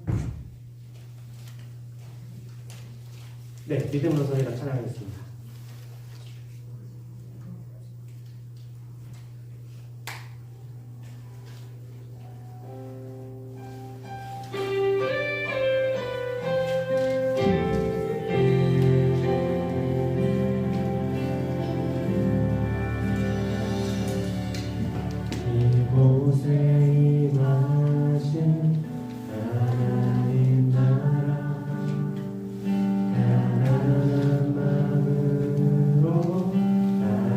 S3: 네, 믿음으로 저희가 찬양하겠습니다. 이곳에 임하신 하나님 나라 가난한 마음으로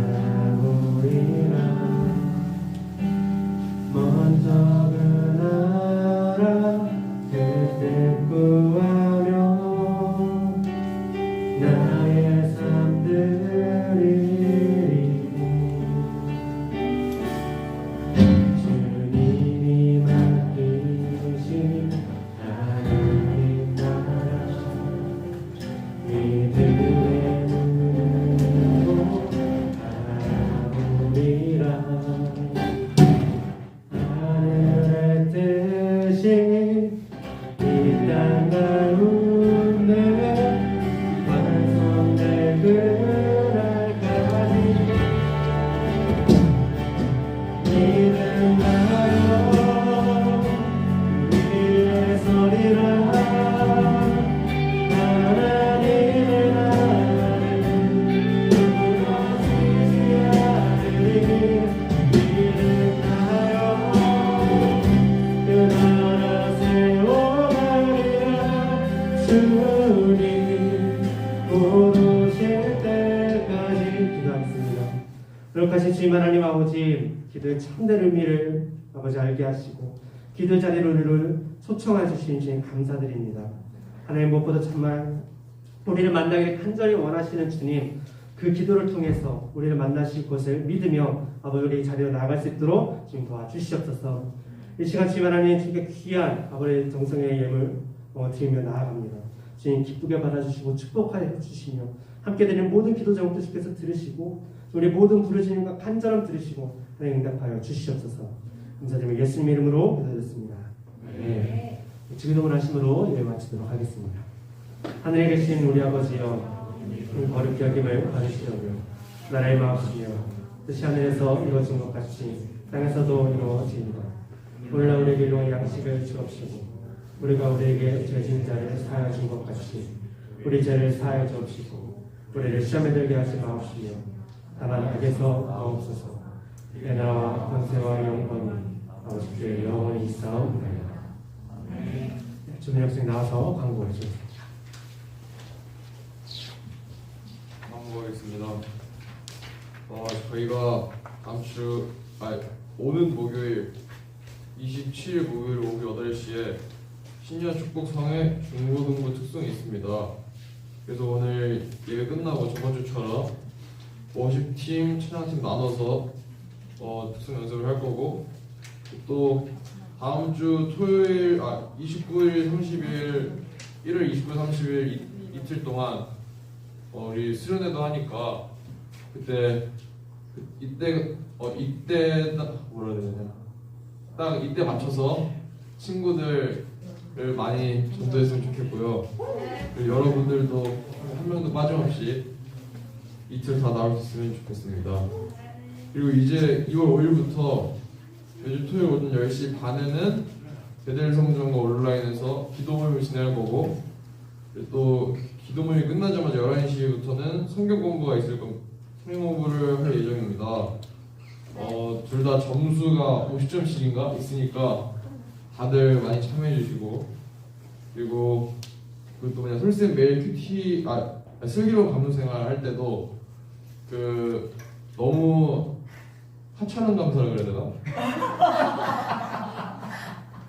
S3: 바라보리라. 먼저 그 나라 그 뜻 구하며 나의 삶 드리리고 주님이 맡기신 하나님 나라 믿음의 눈으로 바라보리라. 하늘의 뜻이 이 땅 가운데 완성될 그날까지 믿음하여 위에 서리라. 하나님의 나라를 누구도 지지하리니 믿음하여 그 나라 세워가리라. 주님 오실 때까지 기도하겠습니다. 거룩하신 주님 하나님 아버지, 기도의 참된 의미를 아버지 알게 하시고 기도 자리로 우리를 초청해 주신 주님 감사드립니다. 하나님 무엇보다 정말 우리를 만나기를 간절히 원하시는 주님, 그 기도를 통해서 우리를 만나실 것을 믿으며 아버지 우리 자리로 나아갈 수 있도록 주님 도와주시옵소서. 이 시간 주님 하나님 주님께 귀한 아버지 정성의 예물 드리며 나아갑니다. 주님 기쁘게 받아주시고 축복하여 주시며 함께 드리는 모든 기도 제목도 주께서 들으시고 우리 모든 부르짖음과 간절함 들으시고 하나님 응답하여 주시옵소서. 감사드리며 예수님의 이름으로 기도드렸습니다. 네. 기도문 하심으로 예배 마치도록 하겠습니다. 하늘에 계신 우리 아버지여, 거룩히 여김을 받으시려고요. 나라의 마음이여 뜻이 하늘에서 이루어진 것 같이 땅에서도 이루어지이다. 오늘날 우리에게 일용할 양식을 주옵시고 우리가 우리에게 죄진 자를 사하여 준 것 같이 우리 죄를 사하여 주옵시고 우리를 시험에 들게 하지 마옵시며 다만 악에서 마옵소서. 내 나라와 권세와 영광이 아버지께 영원히 있사옵나이다. 주민 학생 나와서 광고해 주세요.
S5: 광고하겠습니다. 저희가 오는 목요일 27일 목요일 오후 8시에 신년 축복성회 중고등부 특송이 있습니다. 그래서 오늘 예배 끝나고 저번주처럼 워십팀, 찬양팀 나눠서 특송 연습을 할 거고, 또 다음 주 토요일 29일, 30일, 1월 29일, 30일 이틀 동안 우리 수련회도 하니까 이때 뭐라 해야 되냐, 딱 이때 맞춰서 친구들을 많이 전도했으면 좋겠고요. 그리고 여러분들도 한 명도 빠짐없이 이틀 다 나올 수 있으면 좋겠습니다. 그리고 이제 2월 5일부터 매주 토요일 오전 10시 반에는 베델 성전과 온라인에서 기도모임을 진행할 거고, 또 기도모임이 끝나자마자 11시부터는 성경 공부가 있을 겁니다. 성경 공부를 할 예정입니다. 둘 다 점수가 50점씩인가 있으니까 다들 많이 참여해 주시고, 그리고 또 그냥 솔쌤 매일 큐티 슬기로운 감독생활 할 때도 그 너무 하찮은 감사라 그래야 되나?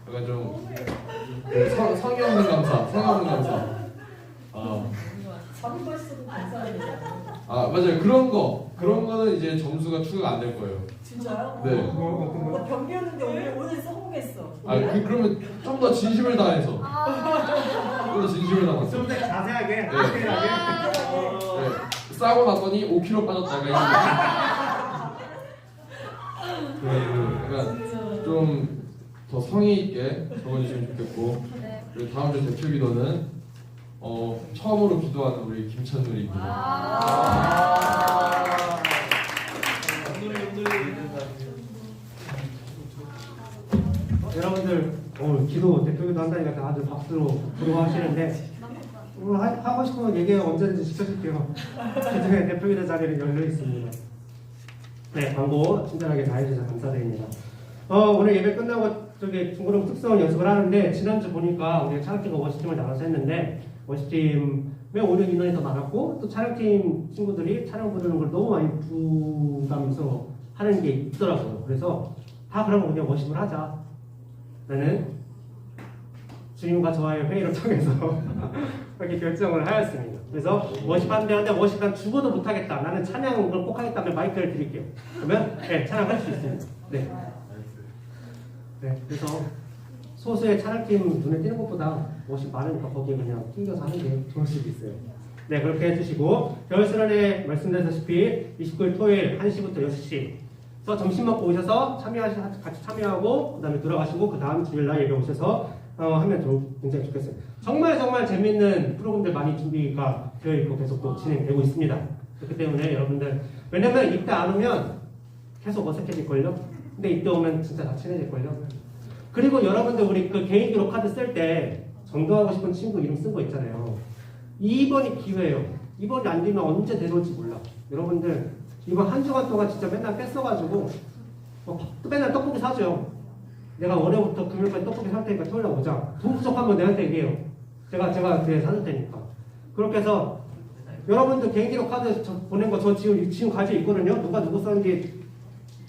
S5: 약간 좀 성의 없는 감사, 성의 없는 감사.
S6: 사무실에서도 감사해야 되잖아요.
S5: 맞아요. 그런 거는 이제 점수가 추가가 안 될 거예요.
S6: 진짜요?
S5: 네.
S6: 나 변비였는데 오늘 성공했어.
S5: 그러면 좀 더 진심을 다해서. 좀 더 진심을 담아서.
S3: 좀 더 자세하게,
S5: 네.
S3: 디테일하게.
S5: 네. 싸고 났더니 5kg 빠졌다가 그러니까 좀 더 성의 있게 적어주시면 좋겠고, 그리고 다음 주 대표 기도는 처음으로 기도하는 우리 김찬누리입니다.
S3: 여러분들 오늘 기도 대표기도 한다니까 다들 박수로 부러워하시는데 하고 싶으면 얘기해 언제든지 시켜줄게요. 기도의 대표기도 자리는 열려 있습니다. 네, 광고 친절하게 다 해주셔서 감사드립니다. 오늘 예배 끝나고 저기 중고등 특성 연습을 하는데 지난주 보니까 우리 촬영팀과 워시팀을 나눠서 했는데 워시팀에 오히려 인원이 더 많았고 또 촬영팀 친구들이 촬영 부르는 걸 너무 많이 부담스러워 하는 게 있더라고요. 그래서 다 그러면 그냥 워십을 하자. 라는 주님과 저와의 회의를 통해서 그렇게 결정을 하였습니다. 그래서 워십 한대는데 워십 난 죽어도 못하겠다. 나는 찬양을 꼭 하겠다면 마이크를 드릴게요. 그러면 네, 찬양할 수 있습니다. 네. 네, 그래서 소수의 찬양팀 눈에 띄는 것보다 워십 많으니까 거기에 그냥 낑겨서 하는 게 좋을 수도 있어요. 네, 그렇게 해주시고 겨울수련회 말씀드렸다시피 29일 토요일 1시부터 6시 점심 먹고 오셔서 같이 참여하고 그 다음에 들어가시고 그 다음 주일날 예배 오셔서 하면 굉장히 좋겠어요. 정말 재밌는 프로그램들 많이 준비가 되어 있고 계속 또 진행되고 있습니다. 그렇기 때문에 여러분들 왜냐면 이때 안 오면 계속 어색해질걸요? 근데 이때 오면 진짜 다 친해질걸요? 그리고 여러분들 우리 그 개인 기록 카드 쓸 때 전도하고 싶은 친구 이름 쓴 거 있잖아요. 이번이 기회예요. 이번이 안 되면 언제 데려올지 몰라. 여러분들 이번 한 주간 동안 진짜 맨날 뺐어가지고 또 맨날 떡볶이 사줘요. 내가 월요일부터 금요일까지 떡볶이 살 테니까 토요일날 오자. 돈 부족하면 내한테 얘기해요. 제가 뒤에 사줄 테니까. 그렇게 해서 여러분들 개인기록 카드 보낸 거 저 지금 가지고 있거든요. 누가 누구 썼는지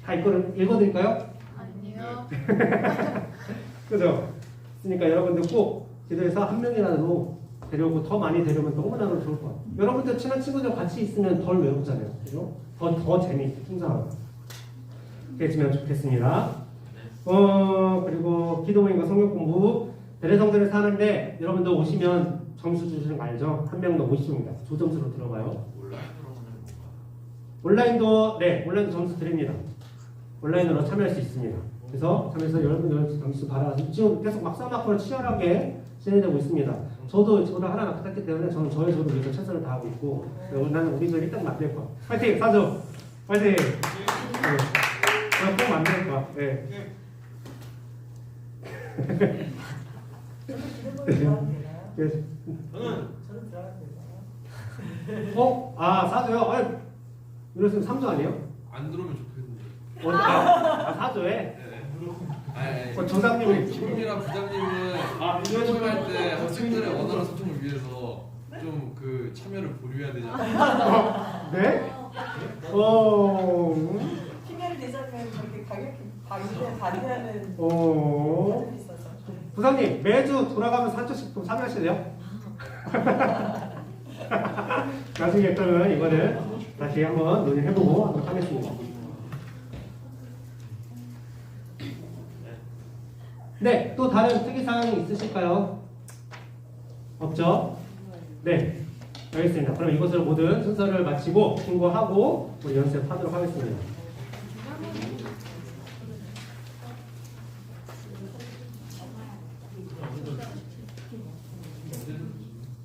S3: 다 읽어드릴까요?
S7: 아니요.
S3: 그죠? 그러니까 여러분들 꼭 기도해서 한 명이라도 데려오고 더 많이 데려오면 너무나 좋을 것 같아요. 여러분들 친한 친구들 같이 있으면 덜 외우잖아요. 그죠? 더 재미있고 풍성하고 해주면 좋겠습니다. 그리고 기도 모임과 성경 공부 대래성전에서 하는데 여러분들 오시면 점수 주시는 거 알죠? 한 명 더 모십니다. 조점수로 들어가요. 온라인도 점수 드립니다. 온라인으로 참여할 수 있습니다. 그래서 참여해서 여러분들 점수 받아서 지금 계속 막 싸움막고를 치열하게 진행되고 있습니다. 저도 하나 부탁했기 때문에 저는 저를 위해서 최선을 다하고 있고 나는 우리들 1등 만들 거야. 파이팅! 사죠! 파이팅! 꼭 만들 거야. 네.
S6: 저는 들어가도 되나요?
S3: 사줘요? 아니, 이랬으면 3조 아니에요?
S4: 안 들어오면 좋겠는데.
S3: 사조에?
S4: 아니.
S3: 조상님이
S4: 기분이랑 부장님은 소통할 때 학생들의 원활한 소통을 위해서 좀 그 참여를 보류해야 되잖아요.
S3: 네?
S6: 핑계를 대자면 저렇게 가격이 반대하는
S3: 어.
S6: 사람이 있어서.
S3: 부장님 매주 돌아가면서 한 조씩 좀 참여하실래요? 나중에 그러면 이거를 다시 한번 논의해보고 한번 하겠습니다. 네, 또 다른 특이사항이 있으실까요? 없죠? 네, 알겠습니다. 그럼 이것으로 모든 순서를 마치고 신고하고 우리 연습하도록 하겠습니다.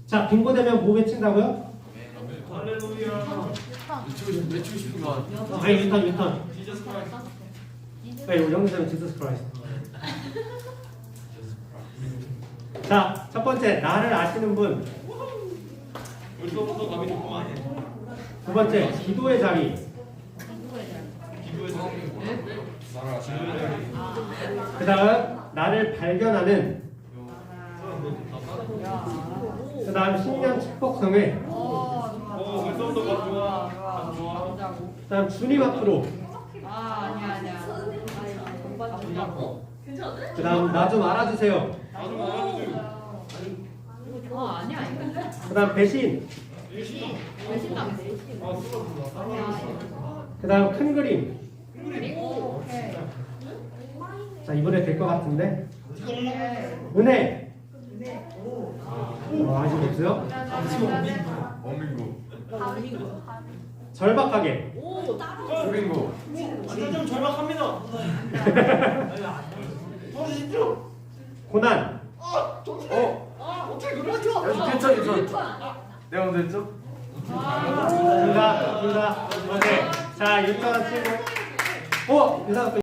S3: 자, 빙고되면 뭐 외친다고요?
S4: 외치고 싶은 건
S3: 아니, 유턴. 네, 우리 영상은 지저스 크라이스트. 자, 첫 번째, 나를 아시는 분. 두 번째, 기도의 자리. 그 다음 나를 발견하는. 그 다음 신령 축복성을. 그 다음 주님 앞으로. 그 다음 나 좀 알아주세요. 그 다음 배신. 그 다음 큰 그림. 자, 이번에 될 것 같은데. 은혜. 아직 없어요?
S5: 어민구.
S3: 절박하게.
S5: 조빙구.
S7: 좀 절박합니다.
S3: 고난.
S7: 어떻게 그러죠?
S5: 괜찮아. 내가 먼저 했죠?
S3: 둘 다. 오케이. 자, 윤정한 친구. 유상